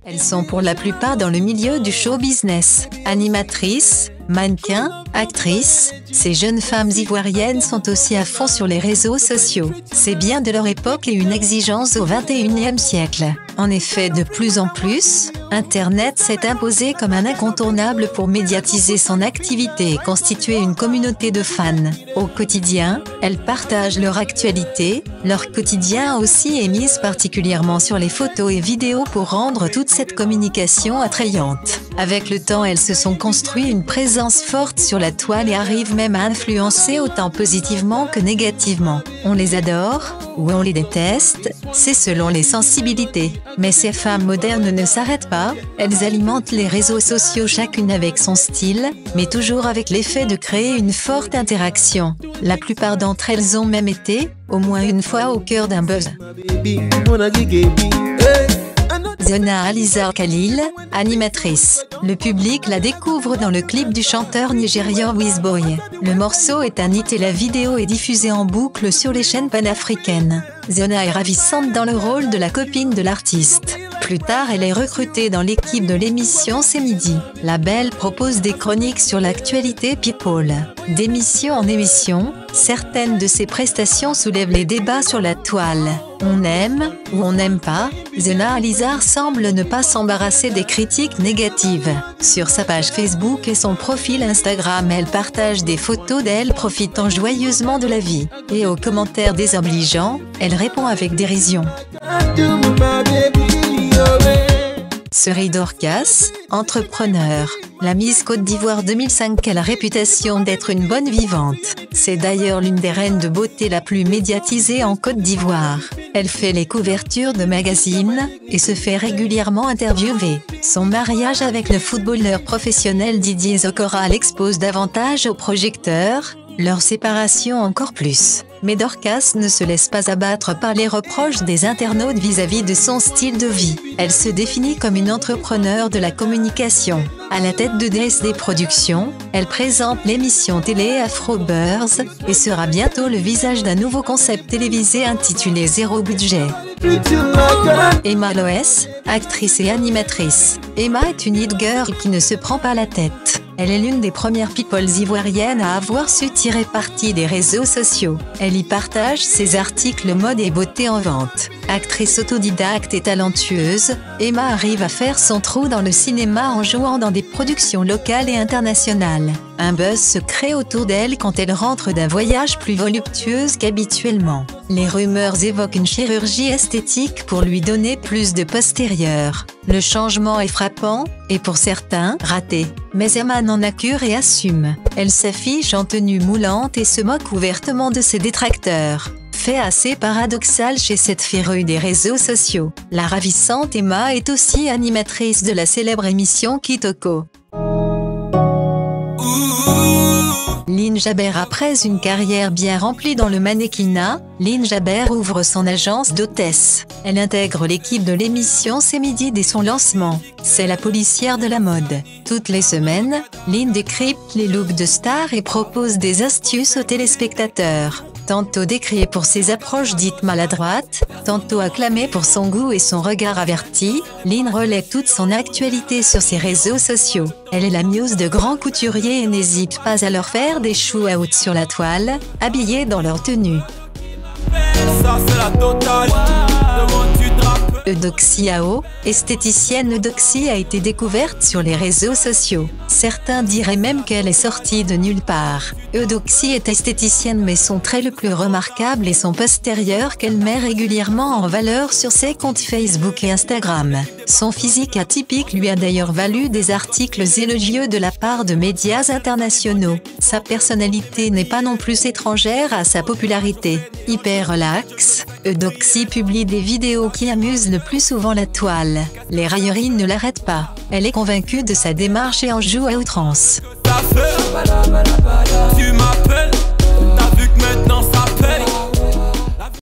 Elles sont pour la plupart dans le milieu du show business. Animatrices, mannequins, actrices, ces jeunes femmes ivoiriennes sont aussi à fond sur les réseaux sociaux. C'est bien de leur époque et une exigence au XXIe siècle. En effet, de plus en plus, Internet s'est imposé comme un incontournable pour médiatiser son activité et constituer une communauté de fans. Au quotidien, elles partagent leur actualité, leur quotidien aussi est mis particulièrement sur les photos et vidéos pour rendre toute cette communication attrayante. Avec le temps, elles se sont construit une présence forte sur la toile et arrivent même à influencer autant positivement que négativement. On les adore ou on les déteste, c'est selon les sensibilités. Mais ces femmes modernes ne s'arrêtent pas, elles alimentent les réseaux sociaux chacune avec son style, mais toujours avec l'effet de créer une forte interaction. La plupart d'entre elles ont même été, au moins une fois, au cœur d'un buzz. Zona Alizar Khalil, animatrice. Le public la découvre dans le clip du chanteur nigérian Wizboy. Le morceau est un hit et la vidéo est diffusée en boucle sur les chaînes panafricaines. Zona est ravissante dans le rôle de la copine de l'artiste. Plus tard, elle est recrutée dans l'équipe de l'émission C'est Midi. La Belle propose des chroniques sur l'actualité people. D'émission en émission, certaines de ses prestations soulèvent les débats sur la toile. On aime ou on n'aime pas, Zona Alizar semble ne pas s'embarrasser des critiques négatives. Sur sa page Facebook et son profil Instagram, elle partage des photos d'elle profitant joyeusement de la vie. Et aux commentaires désobligeants, elle répond avec dérision. Cerise Dorcas, entrepreneur. La Miss Côte d'Ivoire 2005 a la réputation d'être une bonne vivante. C'est d'ailleurs l'une des reines de beauté la plus médiatisée en Côte d'Ivoire. Elle fait les couvertures de magazines et se fait régulièrement interviewer. Son mariage avec le footballeur professionnel Didier Zokora l'expose davantage aux projecteurs, leur séparation encore plus. Mais Dorcas ne se laisse pas abattre par les reproches des internautes vis-à-vis de son style de vie. Elle se définit comme une entrepreneure de la communication. À la tête de DSD Productions, elle présente l'émission télé Afro Buzz et sera bientôt le visage d'un nouveau concept télévisé intitulé Zéro Budget. Emma Loès, actrice et animatrice. Emma est une hit girl qui ne se prend pas la tête. Elle est l'une des premières peoples ivoiriennes à avoir su tirer parti des réseaux sociaux. Elle y partage ses articles mode et beauté en vente. Actrice autodidacte et talentueuse, Emma arrive à faire son trou dans le cinéma en jouant dans des productions locales et internationales. Un buzz se crée autour d'elle quand elle rentre d'un voyage plus voluptueuse qu'habituellement. Les rumeurs évoquent une chirurgie esthétique pour lui donner plus de postérieur. Le changement est frappant, et pour certains, raté. Mais Emma n'en a cure et assume. Elle s'affiche en tenue moulante et se moque ouvertement de ses détracteurs. Fait assez paradoxal chez cette férue des réseaux sociaux. La ravissante Emma est aussi animatrice de la célèbre émission Kitoko. Lynn Jaber. Après une carrière bien remplie dans le mannequinat, Lynn Jaber ouvre son agence d'hôtesse. Elle intègre l'équipe de l'émission C'est Midi dès son lancement. C'est la policière de la mode. Toutes les semaines, Lynn décrypte les looks de stars et propose des astuces aux téléspectateurs. Tantôt décriée pour ses approches dites maladroites, tantôt acclamée pour son goût et son regard averti, Lynn relaie toute son actualité sur ses réseaux sociaux. Elle est la muse de grands couturiers et n'hésite pas à leur faire des shoot-outs sur la toile, habillés dans leur tenue. Eudoxie Ao, esthéticienne. Eudoxie a été découverte sur les réseaux sociaux. Certains diraient même qu'elle est sortie de nulle part. Eudoxie est esthéticienne, mais son trait le plus remarquable est son postérieur qu'elle met régulièrement en valeur sur ses comptes Facebook et Instagram. Son physique atypique lui a d'ailleurs valu des articles élogieux de la part de médias internationaux. Sa personnalité n'est pas non plus étrangère à sa popularité. Hyper relax, Eudoxie publie des vidéos qui amusent le plus souvent la toile. Les railleries ne l'arrêtent pas. Elle est convaincue de sa démarche et en joue à outrance. Tu m'appelles